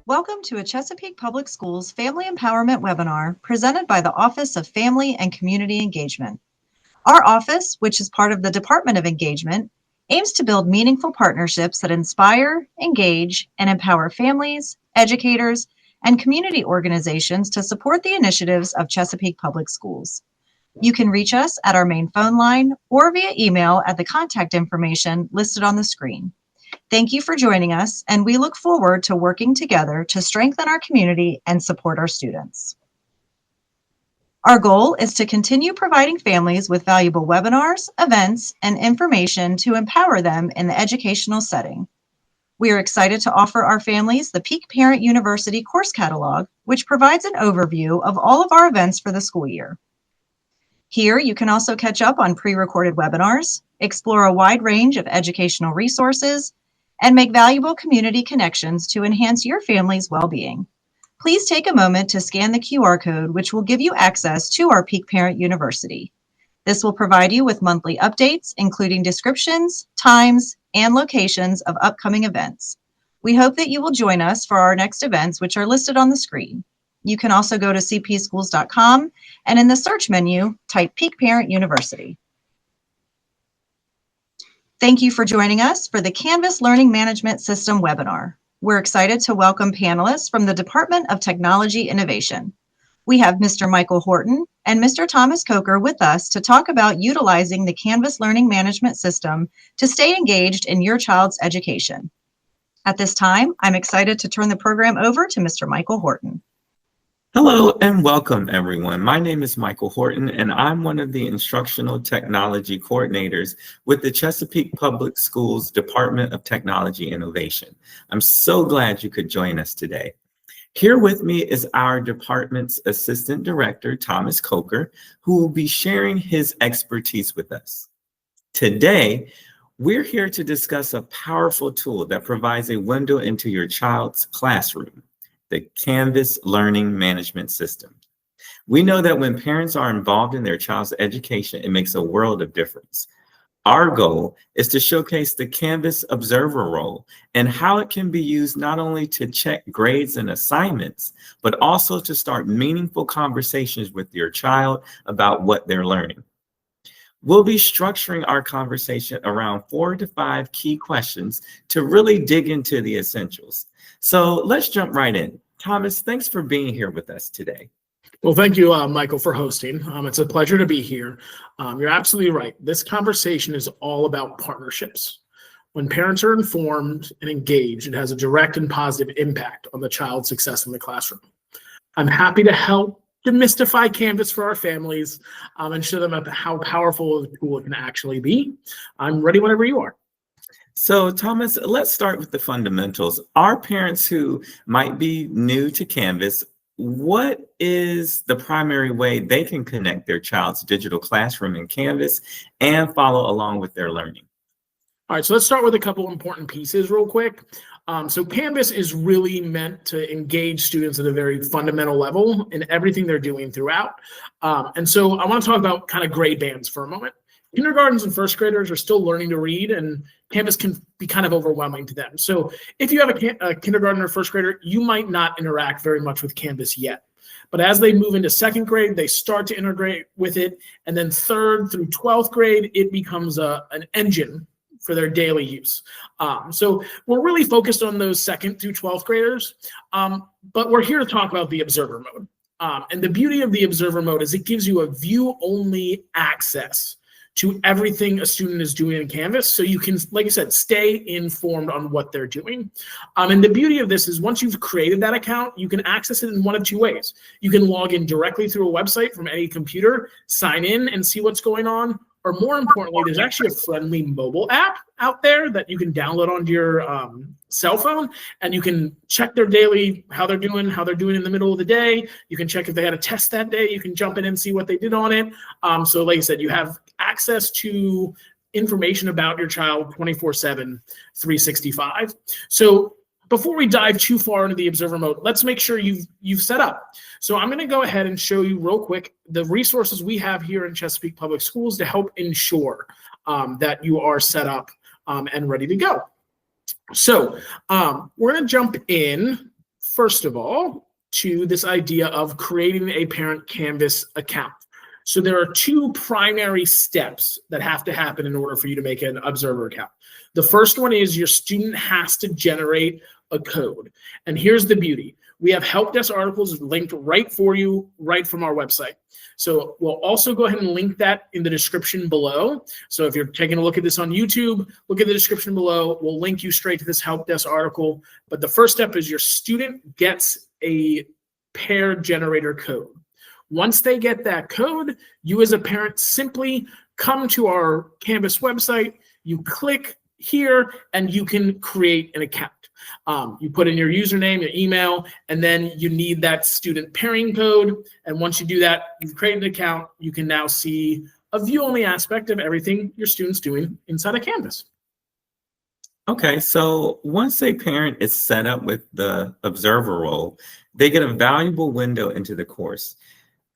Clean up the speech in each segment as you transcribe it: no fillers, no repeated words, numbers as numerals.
Welcome to a Chesapeake Public Schools Family Empowerment webinar presented by the Office of Family and Community Engagement. Our office, which is part of the Department of Engagement, aims to build meaningful partnerships that inspire, engage, and empower families, educators, and community organizations to support the initiatives of Chesapeake Public Schools. You can reach us at our main phone line or via email at the contact information listed on the screen. Thank you for joining us, and we look forward to working together to strengthen our community and support our students. Our goal is to continue providing families with valuable webinars, events, and information to empower them in the educational setting. We are excited to offer our families the Peak Parent University course catalog, which provides an overview of all of our events for the school year. Here, you can also catch up on pre-recorded webinars, explore a wide range of educational resources, and make valuable community connections to enhance your family's well-being. Please take a moment to scan the QR code, which will give you access to our Peak Parent University. This will provide you with monthly updates, including descriptions, times, and locations of upcoming events. We hope that you will join us for our next events, which are listed on the screen. You can also go to cpschools.com and in the search menu, type Peak Parent University. Thank you for joining us for the Canvas Learning Management System webinar. We're excited to welcome panelists from the Department of Technology Innovation. We have Mr. Michael Horton and Mr. Thomas Coker with us to talk about utilizing the Canvas Learning Management System to stay engaged in your child's education. At this time, I'm excited to turn the program over to Mr. Michael Horton. Hello and welcome, everyone. My name is Michael Horton, and I'm one of the Instructional Technology Coordinators with the Chesapeake Public Schools Department of Technology Innovation. I'm so glad you could join us today. Here with me is our department's Assistant Director, Thomas Coker, who will be sharing his expertise with us. Today, we're here to discuss a powerful tool that provides a window into your child's classroom: the Canvas Learning Management System. We know that when parents are involved in their child's education, it makes a world of difference. Our goal is to showcase the Canvas Observer role and how it can be used not only to check grades and assignments, but also to start meaningful conversations with your child about what they're learning. We'll be structuring our conversation around 4 to 5 key questions to really dig into the essentials. So let's jump right in. Thomas, thanks for being here with us today. Well, thank you, Michael, for hosting. It's a pleasure to be here. You're absolutely right. This conversation is all about partnerships. When parents are informed and engaged, it has a direct and positive impact on the child's success in the classroom. I'm happy to help demystify Canvas for our families and show them how powerful a tool it can actually be. I'm ready whenever you are. So Thomas, let's start with the fundamentals. Our parents who might be new to Canvas, what is the primary way they can connect their child's digital classroom in Canvas and follow along with their learning? All right, so let's start with a couple important pieces real quick. So Canvas is really meant to engage students at a very fundamental level in everything they're doing throughout. And so I want to talk about kind of grade bands for a moment. Kindergartens and first graders are still learning to read, and Canvas can be kind of overwhelming to them. So if you have a kindergarten or first grader, you might not interact very much with Canvas yet. But as they move into second grade, they start to integrate with it. And then third through 12th grade, it becomes an engine for their daily use. So we're really focused on those second through 12th graders, but we're here to talk about the observer mode. And the beauty of the observer mode is it gives you a view-only access to everything a student is doing in Canvas. So you can, like I said, stay informed on what they're doing. And the beauty of this is once you've created that account, you can access it in one of two ways. You can log in directly through a website from any computer, sign in and see what's going on. Or more importantly, there's actually a friendly mobile app out there that you can download onto your cell phone, and you can check their daily, how they're doing in the middle of the day. You can check if they had a test that day. You can jump in and see what they did on it. So like I said, you have access to information about your child 24/7, 365. So before we dive too far into the observer mode, let's make sure you've set up. So I'm going to go ahead and show you real quick the resources we have here in Chesapeake Public Schools to help ensure that you are set up and ready to go. So we're going to jump in first of all, to this idea of creating a parent Canvas account. So there are two primary steps that have to happen in order for you to make an Observer account. The first one is your student has to generate a code. And here's the beauty. We have help desk articles linked right for you, right from our website. So we'll also go ahead and link that in the description below. So if you're taking a look at this on YouTube, look at the description below. We'll link you straight to this help desk article. But the first step is your student gets a pair generator code. Once they get that code, you as a parent simply come to our Canvas website, you click here, and you can create an account. You put in your username, your email, and then you need that student pairing code. And once you do that, you've created an account. You can now see a view-only aspect of everything your student's doing inside of Canvas. Okay, so once a parent is set up with the observer role, they get a valuable window into the course.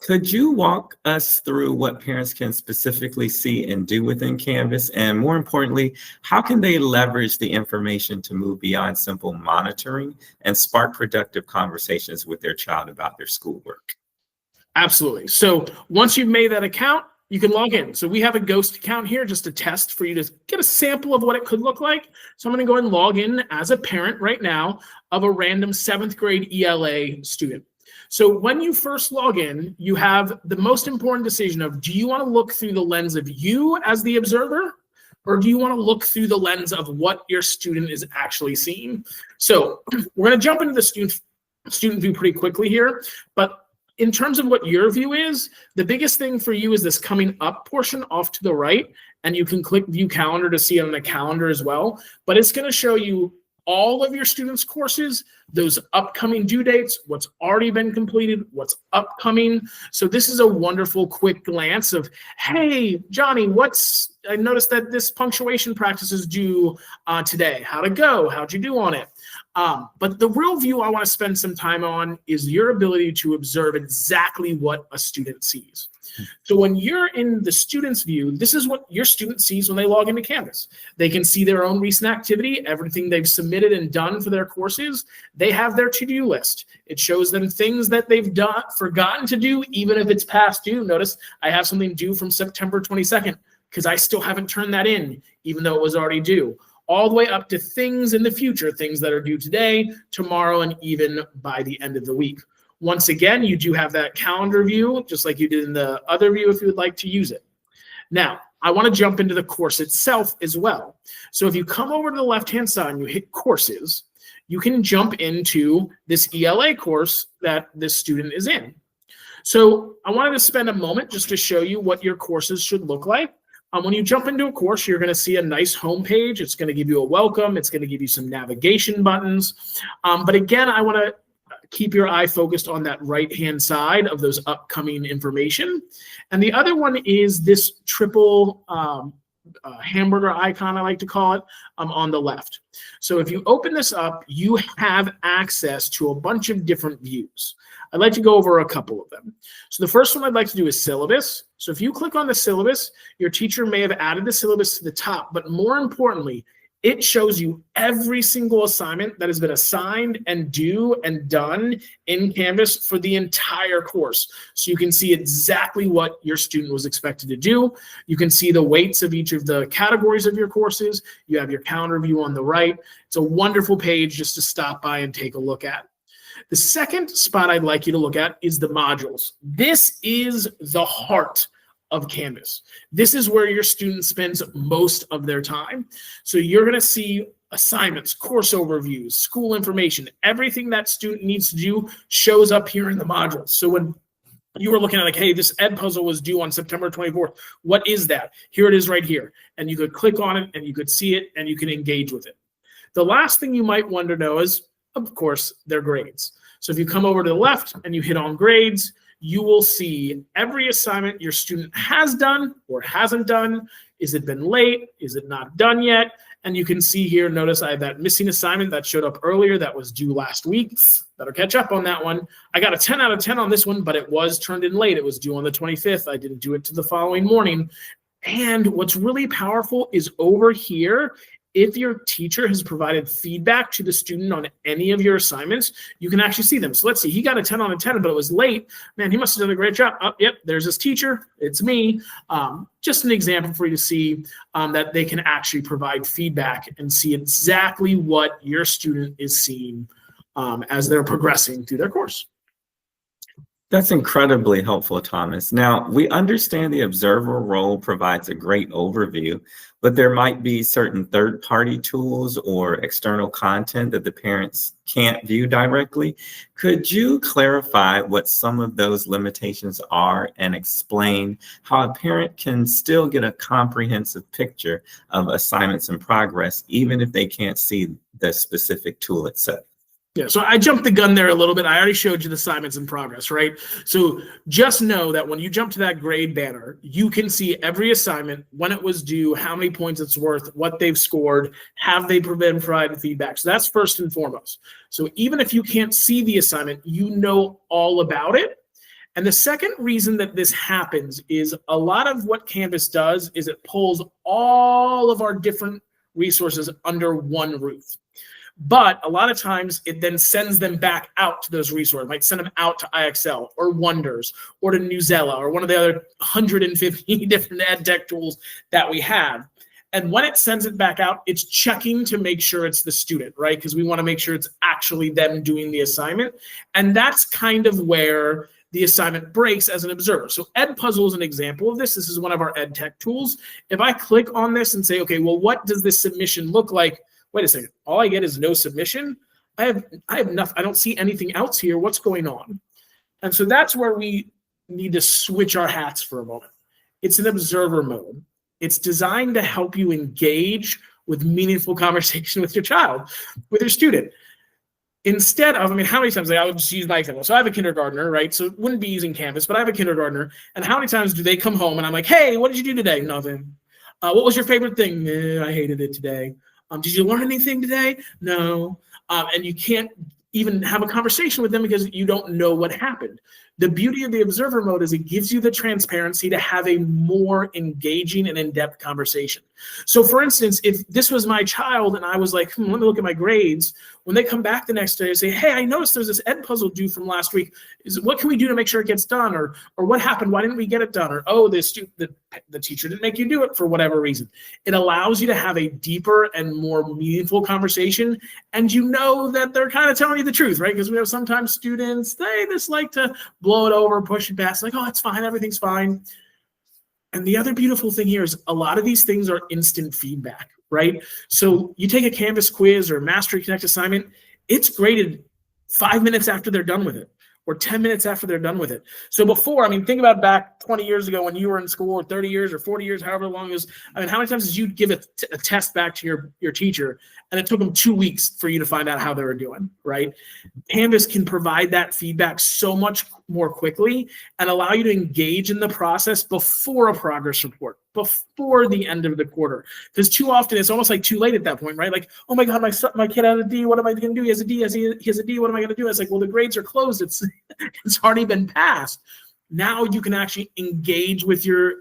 Could you walk us through what parents can specifically see and do within Canvas? And more importantly, how can they leverage the information to move beyond simple monitoring and spark productive conversations with their child about their schoolwork? Absolutely. So once you've made that account, you can log in. So we have a ghost account here just to test for you to get a sample of what it could look like. So I'm going to go ahead and log in as a parent right now of a random 7th grade ELA student. So when you first log in, you have the most important decision of, do you want to look through the lens of you as the observer, or do you want to look through the lens of what your student is actually seeing? So we're going to jump into the student view pretty quickly here, but in terms of what your view is, the biggest thing for you is this coming up portion off to the right, and you can click view calendar to see it on a calendar as well, but it's going to show you all of your students' courses, those upcoming due dates, what's already been completed, what's upcoming. So this is a wonderful quick glance of, hey, Johnny, I noticed that this punctuation practice is due today. How'd it go? How'd you do on it? But the real view I want to spend some time on is your ability to observe exactly what a student sees. So when you're in the student's view, this is what your student sees when they log into Canvas. They can see their own recent activity, everything they've submitted and done for their courses. They have their to-do list. It shows them things that they've forgotten to do, even if it's past due. Notice I have something due from September 22nd because I still haven't turned that in, even though it was already due. All the way up to things in the future, things that are due today, tomorrow, and even by the end of the week. Once again, you do have that calendar view, just like you did in the other view if you would like to use it. Now, I want to jump into the course itself as well. So if you come over to the left-hand side and you hit courses, you can jump into this ELA course that this student is in. So I wanted to spend a moment just to show you what your courses should look like. When you jump into a course, you're going to see a nice home page. It's going to give you a welcome. It's going to give you some navigation buttons. But again, I want to keep your eye focused on that right-hand side of those upcoming information. And the other one is this triple hamburger icon, I like to call it, on the left. So if you open this up, you have access to a bunch of different views. I'd like to go over a couple of them. So the first one I'd like to do is syllabus. So if you click on the syllabus, your teacher may have added the syllabus to the top, but more importantly, it shows you every single assignment that has been assigned and due and done in Canvas for the entire course. So you can see exactly what your student was expected to do. You can see the weights of each of the categories of your courses. You have your calendar view on the right. It's a wonderful page just to stop by and take a look at. The second spot I'd like you to look at is the modules. This is the heart of Canvas. This is where your student spends most of their time. So you're going to see assignments, course overviews, school information, everything that student needs to do shows up here in the modules. So when you were looking at like, hey, this Edpuzzle was due on September 24th. What is that? Here it is right here. And you could click on it and you could see it and you can engage with it. The last thing you might want to know is, of course, their grades. So if you come over to the left and you hit on grades, you will see every assignment your student has done or hasn't done. Is it been late? Is it not done yet? And you can see here, notice I have that missing assignment that showed up earlier that was due last week. Better catch up on that one. I got a 10 out of 10 on this one, but it was turned in late. It was due on the 25th. I didn't do it to the following morning. And what's really powerful is over here if your teacher has provided feedback to the student on any of your assignments, you can actually see them. So let's see, he got a 10 on a 10, but it was late. Man, he must have done a great job. Oh, yep, there's his teacher. It's me. Just an example for you to see that they can actually provide feedback and see exactly what your student is seeing as they're progressing through their course. That's incredibly helpful, Thomas. Now, we understand the observer role provides a great overview, but there might be certain third-party tools or external content that the parents can't view directly. Could you clarify what some of those limitations are and explain how a parent can still get a comprehensive picture of assignments in progress, even if they can't see the specific tool itself? Yeah, so I jumped the gun there a little bit. I already showed you the assignments in progress, right? So just know that when you jump to that grade banner, you can see every assignment, when it was due, how many points it's worth, what they've scored, have they been provided feedback. So that's first and foremost. So even if you can't see the assignment, you know all about it. And the second reason that this happens is a lot of what Canvas does is it pulls all of our different resources under one roof. But a lot of times it then sends them back out to those resources. It might send them out to IXL or Wonders or to Newsela or one of the other 150 different ed tech tools that we have. And when it sends it back out, it's checking to make sure it's the student, right? Because we want to make sure it's actually them doing the assignment. And that's kind of where the assignment breaks as an observer. So Edpuzzle is an example of this. This is one of our ed tech tools. If I click on this and say, okay, well, what does this submission look like? Wait a second, all I get is no submission. I have nothing. I don't see anything else here. What's going on? And so that's where we need to switch our hats for a moment. It's an observer mode. It's designed to help you engage with meaningful conversation with your child, with your student. Instead of, I mean, how many times, I would just use my example. So I have a kindergartner, right? So it wouldn't be using Canvas, but I have a kindergartner. And how many times do they come home and I'm like, hey, what did you do today? Nothing. What was your favorite thing? I hated it today. Did you learn anything today? No. And you can't even have a conversation with them because you don't know what happened. The beauty of the observer mode is it gives you the transparency to have a more engaging and in-depth conversation. So for instance, if this was my child and I was like, let me look at my grades, when they come back the next day and say, hey, I noticed there's this Edpuzzle due from last week. What can we do to make sure it gets done? Or what happened? Why didn't we get it done? Or, oh, the teacher didn't make you do it for whatever reason. It allows you to have a deeper and more meaningful conversation. And you know that they're kind of telling you the truth, right? Because we have sometimes students, they just like to blow it over, push it past, like, oh, it's fine, everything's fine. And the other beautiful thing here is a lot of these things are instant feedback, right? So you take a Canvas quiz or a Mastery Connect assignment, it's graded 5 minutes after they're done with it, or 10 minutes after they're done with it. So before, I mean, think about back 20 years ago when you were in school, or 30 years or 40 years, however long it was. I mean, how many times did you give a test back to your teacher and it took them 2 weeks for you to find out how they were doing, right? Canvas can provide that feedback so much more quickly and allow you to engage in the process before a progress report, before the end of the quarter. Because too often it's almost like too late at that point, right? Like, oh my God, my kid had a D. What am I going to do? He has a D. He has a D. What am I going to do? It's like, well, the grades are closed. It's already been passed. Now you can actually engage with your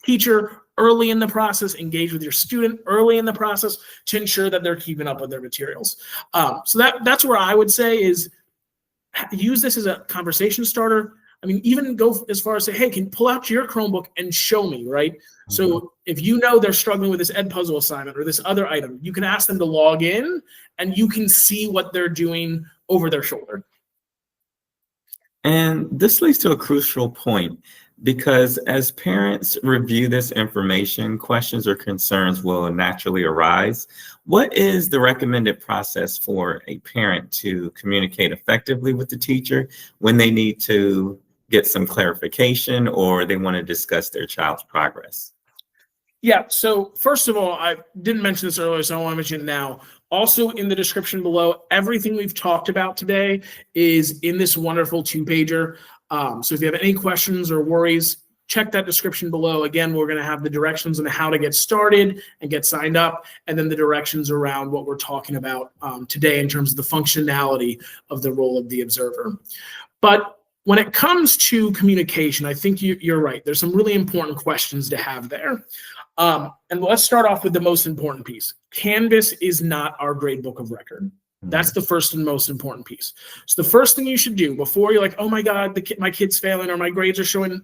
teacher early in the process, engage with your student early in the process to ensure that they're keeping up with their materials. So that's where I would say is use this as a conversation starter. I mean, even go as far as say, hey, can you pull out your Chromebook and show me, right? Mm-hmm. So if you know they're struggling with this Edpuzzle assignment or this other item, you can ask them to log in and you can see what they're doing over their shoulder. And this leads to a crucial point, because as parents review this information, questions or concerns will naturally arise. What is the recommended process for a parent to communicate effectively with the teacher when they need to get some clarification or they want to discuss their child's progress? Yeah, so first of all, I didn't mention this earlier, so I want to mention it now. Also in the description below, everything we've talked about today is in this wonderful 2-pager. So if you have any questions or worries, check that description below. Again, we're going to have the directions on how to get started and get signed up, and then the directions around what we're talking about today in terms of the functionality of the role of the observer. But when it comes to communication, I think you're right. There's some really important questions to have there. And let's start off with the most important piece. Canvas is not our grade book of record. That's the first and most important piece. So the first thing you should do before you're like, oh my God, my kid's failing or my grades are showing,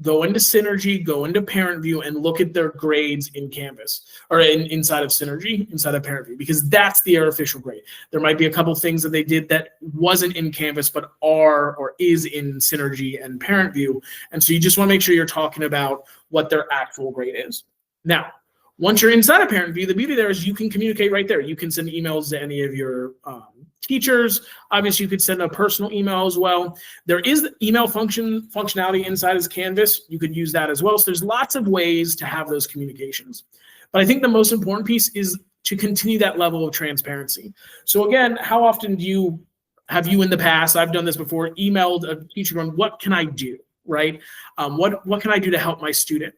go into Synergy, go into Parent View, and look at their grades in Canvas or inside of Synergy, inside of Parent View, because that's their official grade. There might be a couple things that they did that wasn't in Canvas, but are or is in Synergy and Parent View. And so you just want to make sure you're talking about what their actual grade is. Now, once you're inside of Parent View, the beauty there is you can communicate right there. You can send emails to any of your teachers. Obviously, you could send a personal email as well. There is the email functionality inside of Canvas. You could use that as well. So there's lots of ways to have those communications. But I think the most important piece is to continue that level of transparency. So again, how often have you in the past, I've done this before, emailed a teacher going, what can I do, right? What can I do to help my student?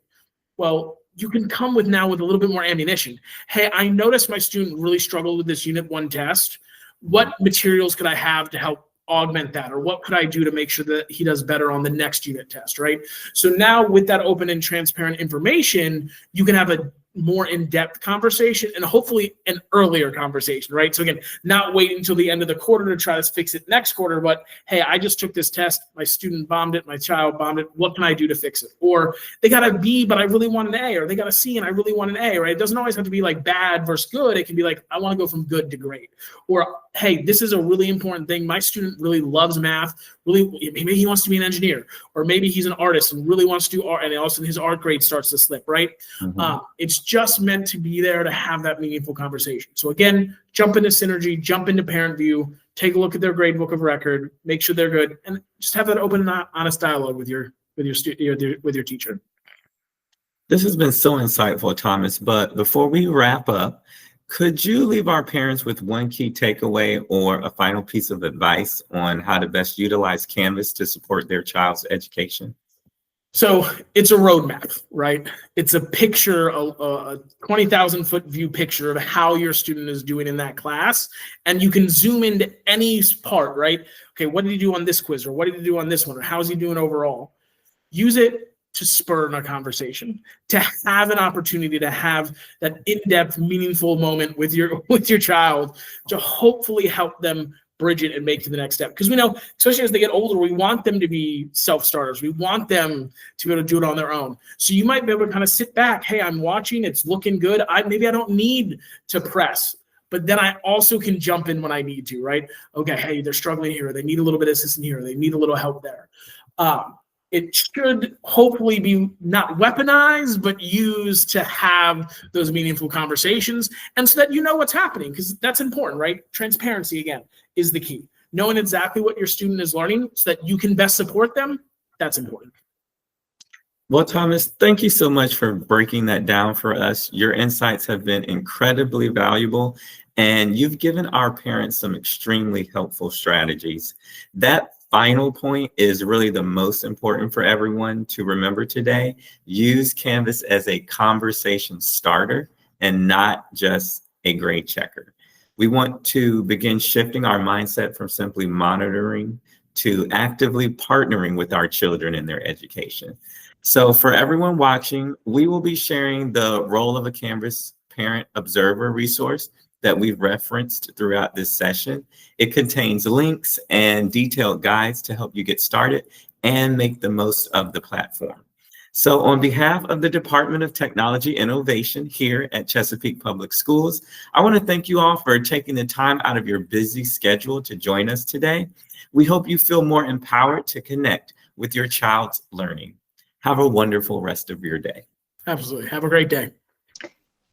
Well, you can come with now with a little bit more ammunition. Hey, I noticed my student really struggled with this Unit 1 test. What materials could I have to help augment that? Or what could I do to make sure that he does better on the next unit test, right? So now with that open and transparent information, you can have a more in-depth conversation and hopefully an earlier conversation, right? So again, not wait until the end of the quarter to try to fix it next quarter, but hey, I just took this test, my student bombed it, my child bombed it, what can I do to fix it? Or they got a B, but I really want an A, or they got a C and I really want an A, right? It doesn't always have to be like bad versus good. It can be like, I want to go from good to great. Or hey, this is a really important thing. My student really loves math. Really, maybe he wants to be an engineer, or maybe he's an artist and really wants to do art, and all of a sudden his art grade starts to slip, right? It's just meant to be there to have that meaningful conversation. So again, jump into Synergy, jump into Parent View, take a look at their grade book of record, make sure they're good, and just have that open and honest dialogue with your teacher. This has been so insightful, Thomas, but before we wrap up, could you leave our parents with one key takeaway or a final piece of advice on how to best utilize Canvas to support their child's education? So it's a roadmap, right? It's a picture, a 20,000-foot view picture of how your student is doing in that class. And you can zoom into any part, right? Okay, what did he do on this quiz? Or what did he do on this one? Or how's he doing overall? Use it to spur a conversation, to have an opportunity to have that in-depth, meaningful moment with your child to hopefully help them bridge it and make to the next step. Because we know, especially as they get older, we want them to be self-starters. We want them to be able to do it on their own. So you might be able to kind of sit back. Hey, I'm watching. It's looking good. Maybe I don't need to press, but then I also can jump in when I need to, right? Okay, hey, they're struggling here. They need a little bit of assistance here. They need a little help there. It should hopefully be not weaponized, but used to have those meaningful conversations, and so that you know what's happening, because that's important, right? Transparency, again, is the key. Knowing exactly what your student is learning so that you can best support them, that's important. Well, Thomas, thank you so much for breaking that down for us. Your insights have been incredibly valuable, and you've given our parents some extremely helpful strategies. That final point is really the most important for everyone to remember today. Use Canvas as a conversation starter and not just a grade checker. We want to begin shifting our mindset from simply monitoring to actively partnering with our children in their education. So for everyone watching, we will be sharing the role of a Canvas Parent Observer resource that we've referenced throughout this session. It contains links and detailed guides to help you get started and make the most of the platform. So on behalf of the Department of Technology Innovation here at Chesapeake Public Schools, I want to thank you all for taking the time out of your busy schedule to join us today. We hope you feel more empowered to connect with your child's learning. Have a wonderful rest of your day. Absolutely. Have a great day.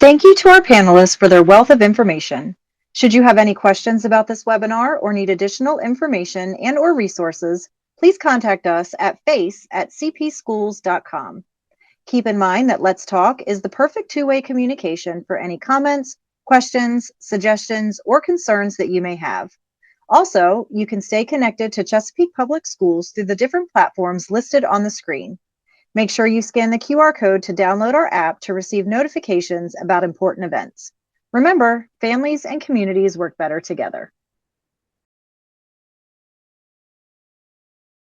Thank you to our panelists for their wealth of information. Should you have any questions about this webinar or need additional information and/or resources, please contact us at face@cpschools.com. Keep in mind that Let's Talk is the perfect two-way communication for any comments, questions, suggestions, or concerns that you may have. Also, you can stay connected to Chesapeake Public Schools through the different platforms listed on the screen. Make sure you scan the QR code to download our app to receive notifications about important events. Remember, families and communities work better together.